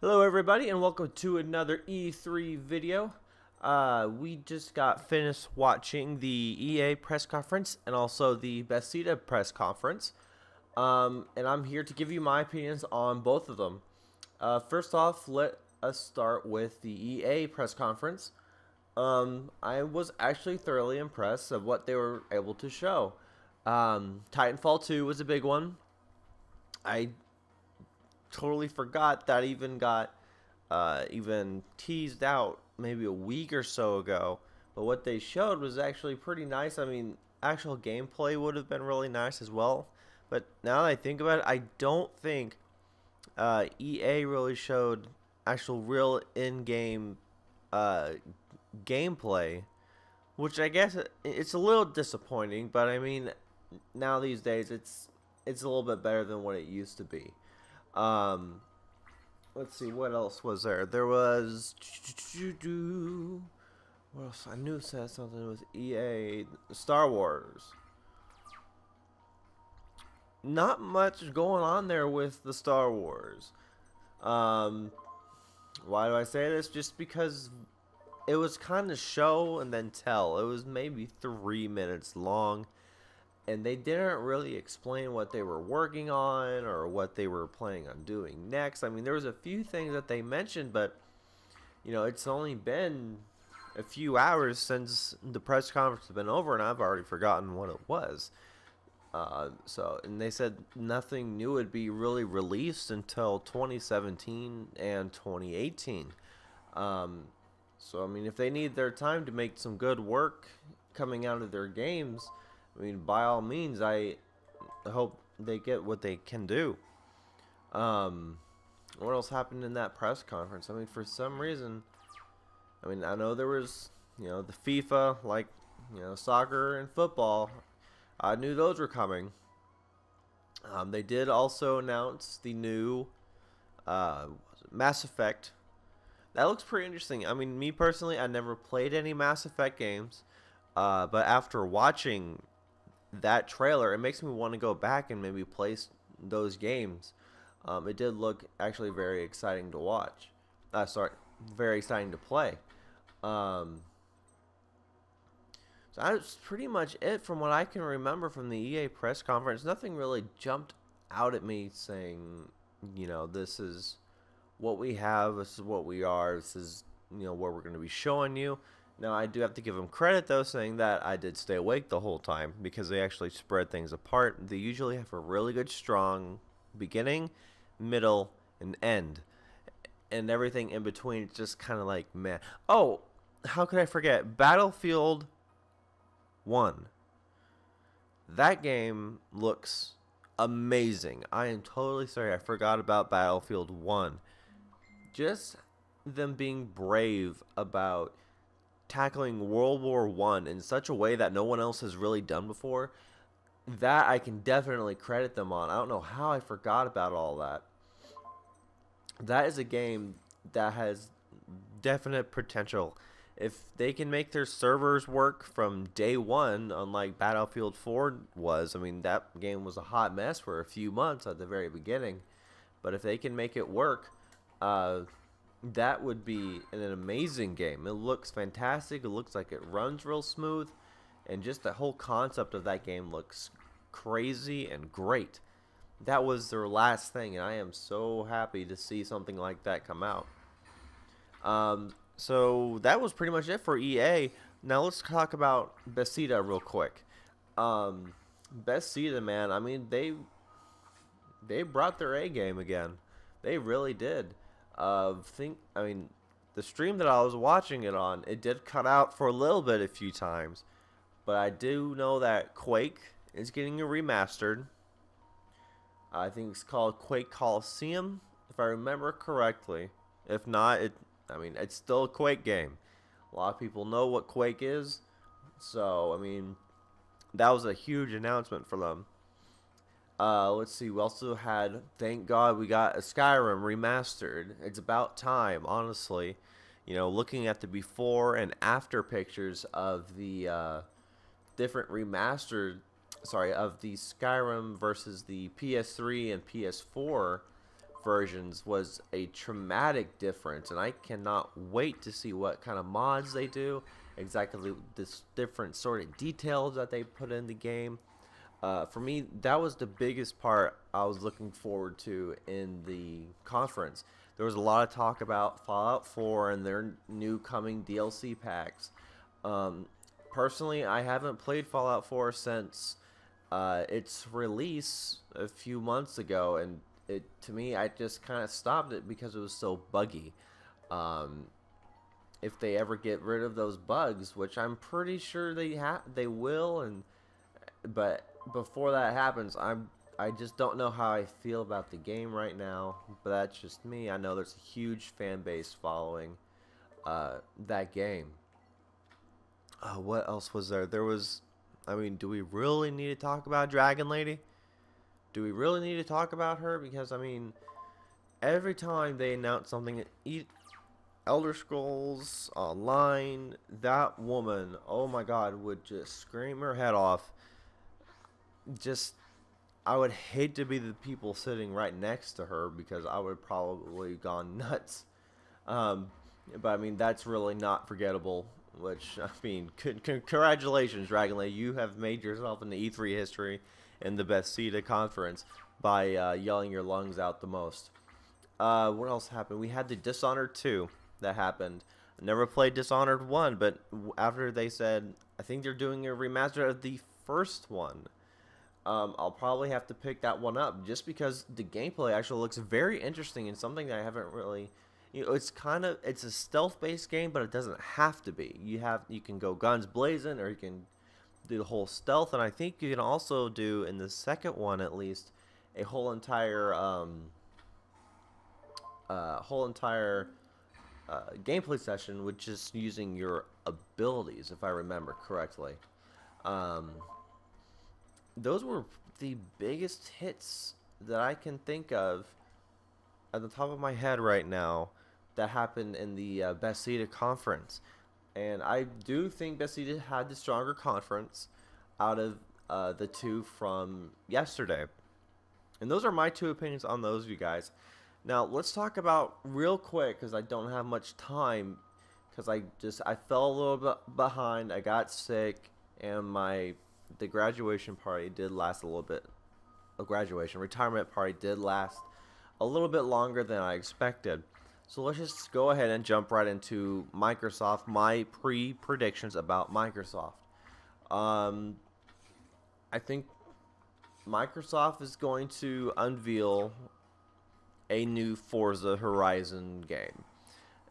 Hello everybody and welcome to another E3 video. We just got finished watching the EA press conference and also the Bethesda press conference. And I'm here to give you my opinions on both of them. First off, let us start with the EA press conference. I was actually thoroughly impressed of what they were able to show. Titanfall 2 was a big one. I totally forgot that even got even teased out maybe a week or so ago. But what they showed was actually pretty nice. I mean, actual gameplay would have been really nice as well. But now that I think about it, I don't think EA really showed actual real in-game gameplay, which I guess it's a little disappointing. But I mean, now these days it's a little bit better than what it used to be. Let's see, what else was there? There was what else? I knew it said something with EA Star Wars. Not much going on there with the Star Wars. Why do I say this? Just because it was kind of show and then tell. It was maybe 3 minutes long. And they didn't really explain what they were working on or what they were planning on doing next. I mean, there was a few things that they mentioned, but you know, it's only been a few hours since the press conference has been over, and I've already forgotten what it was. And they said nothing new would be really released until 2017 and 2018. So I mean, if they need their time to make some good work coming out of their games, I mean, by all means, I hope they get what they can do. What else happened in that press conference? I mean, for some reason, I mean, I know there was, you know, the FIFA, like, you know, soccer and football. I knew those were coming. They did also announce the new Mass Effect. That looks pretty interesting. I mean, me personally, I never played any Mass Effect games. But after watching that trailer, it makes me want to go back and maybe play those games. It did look actually very exciting to watch. Sorry, very exciting to play. So that's pretty much it from what I can remember from the EA press conference. Nothing really jumped out at me saying, you know, this is what we have, this is what we are, this is, you know, what we're going to be showing you. Now, I do have to give them credit, though, saying that I did stay awake the whole time because they actually spread things apart. They usually have a really good, strong beginning, middle, and end. And everything in between is just kind of like, man. Oh, how could I forget? Battlefield 1. That game looks amazing. I am totally sorry. I forgot about Battlefield 1. Just them being brave about tackling World War I in such a way that no one else has really done before, that I can definitely credit them on. I don't know how I forgot about all that. That is a game that has definite potential. If they can make their servers work from day one, unlike Battlefield 4 was, I mean, that game was a hot mess for a few months at the very beginning. But if they can make it work, that would be an amazing game. It looks fantastic. It looks like it runs real smooth. And just the whole concept of that game looks crazy and great. That was their last thing, and I am so happy to see something like that come out. So that was pretty much it for EA. Now let's talk about Bethesda real quick. Bethesda, man, I mean, they brought their A game again. They really did. I mean, the stream that I was watching it on, it did cut out for a little bit a few times, but I do know that Quake is getting a remastered. I think it's called Quake Coliseum, if I remember correctly. If not, I mean, it's still a Quake game. A lot of people know what Quake is, so I mean, that was a huge announcement for them. Let's see, we also had, thank God we got a Skyrim remastered. It's about time, honestly. You know, looking at the before and after pictures of the different of the Skyrim versus the PS3 and PS4 versions was a traumatic difference, and I cannot wait to see what kind of mods they do, exactly this different sort of details that they put in the game. For me, that was the biggest part I was looking forward to in the conference. There was a lot of talk about Fallout 4 and their new coming DLC packs. Um, Personally, I haven't played Fallout 4 since its release a few months ago, and to me, I just kind of stopped it because it was so buggy. Um, if they ever get rid of those bugs, which I'm pretty sure they will, and but before that happens, I just don't know how I feel about the game right now. But that's just me. I know there's a huge fan base following that game. What else was there? There was, I mean, do we really need to talk about Dragon Lady? Do we really need to talk about her? Because I mean, every time they announce something, Elder Scrolls Online, that woman, oh my God, would just scream her head off. Just, I would hate to be the people sitting right next to her because I would probably gone nuts. Um, but I mean, that's really not forgettable. Which I mean, congratulations, Dragon Lady, you have made yourself in the E3 history in the Bethesda conference by yelling your lungs out the most. What else happened? We had the Dishonored 2 that happened. I never played Dishonored 1, but after they said, I think they're doing a remaster of the first one. I'll probably have to pick that one up just because the gameplay actually looks very interesting and something that I haven't really, it's a stealth-based game, but it doesn't have to be. You can go guns blazing, or you can do the whole stealth, and I think you can also do in the second one at least a whole entire gameplay session with just using your abilities, if I remember correctly. Um, those were the biggest hits that I can think of at the top of my head right now that happened in the Bethesda conference. And I do think Bethesda had the stronger conference out of the two from yesterday. And those are my two opinions on those, you guys. Now, let's talk about real quick, because I don't have much time, because I fell a little bit behind. I got sick, and the graduation party did last a little bit. Retirement party did last a little bit longer than I expected. So let's just go ahead and jump right into Microsoft, my predictions about Microsoft. I think Microsoft is going to unveil a new Forza Horizon game.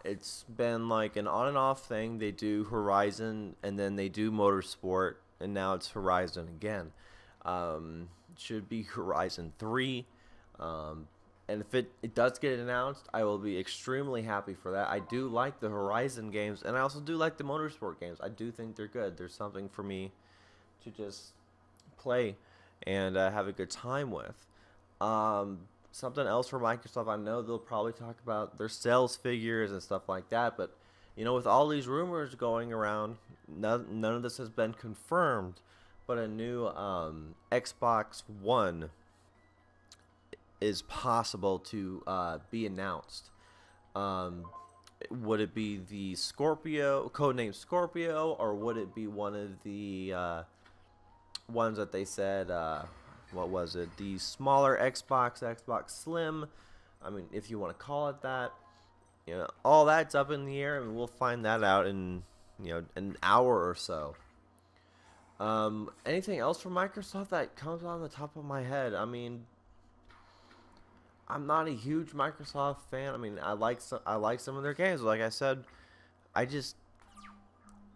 It's been like an on and off thing. They do Horizon, and then they do Motorsport, and now it's Horizon again. Should be Horizon 3. And if it does get announced, I will be extremely happy for that. I do like the Horizon games, and I also do like the Motorsport games. I do think they're good. There's something for me to just play and have a good time with. Something else for Microsoft, I know they'll probably talk about their sales figures and stuff like that, but with all these rumors going around, none of this has been confirmed, but a new Xbox One is possible to be announced. Would it be the Scorpio, codename Scorpio, or would it be one of the ones that they said, what was it? The smaller Xbox Slim. I mean, if you want to call it that. All that's up in the air, and we'll find that out in, an hour or so. Anything else from Microsoft that comes on the top of my head? I mean, I'm not a huge Microsoft fan. I mean, I like some of their games. Like I said,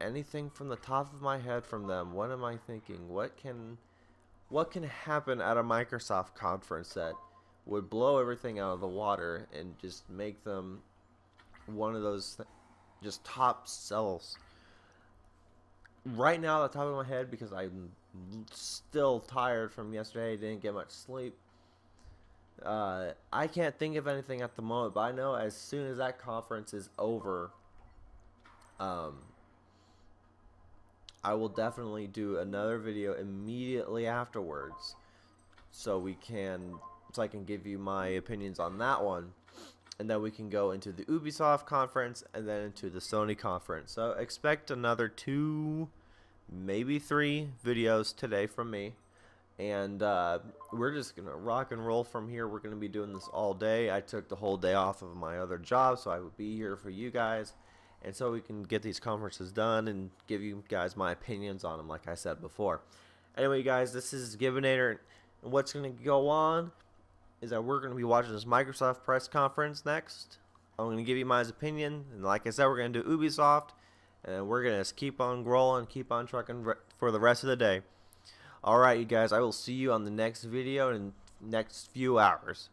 anything from the top of my head from them. What am I thinking? What can happen at a Microsoft conference that would blow everything out of the water and just make them one of those just top sells? Right now, at the top of my head, because I'm still tired from yesterday, didn't get much sleep. I can't think of anything at the moment, but I know as soon as that conference is over, I will definitely do another video immediately afterwards, so we can so I can give you my opinions on that one. And then we can go into the Ubisoft conference and then into the Sony conference. So expect another 2, maybe 3 videos today from me. And we're just going to rock and roll from here. We're going to be doing this all day. I took the whole day off of my other job, so I would be here for you guys. And so we can get these conferences done and give you guys my opinions on them, like I said before. Anyway, guys, this is GIBBANATER. And what's going to go on is that we're going to be watching this Microsoft press conference next. I'm going to give you my opinion, and like I said, we're going to do Ubisoft, and we're going to keep on rolling, keep on trucking for the rest of the day. Alright, you guys, I will see you on the next video in the next few hours.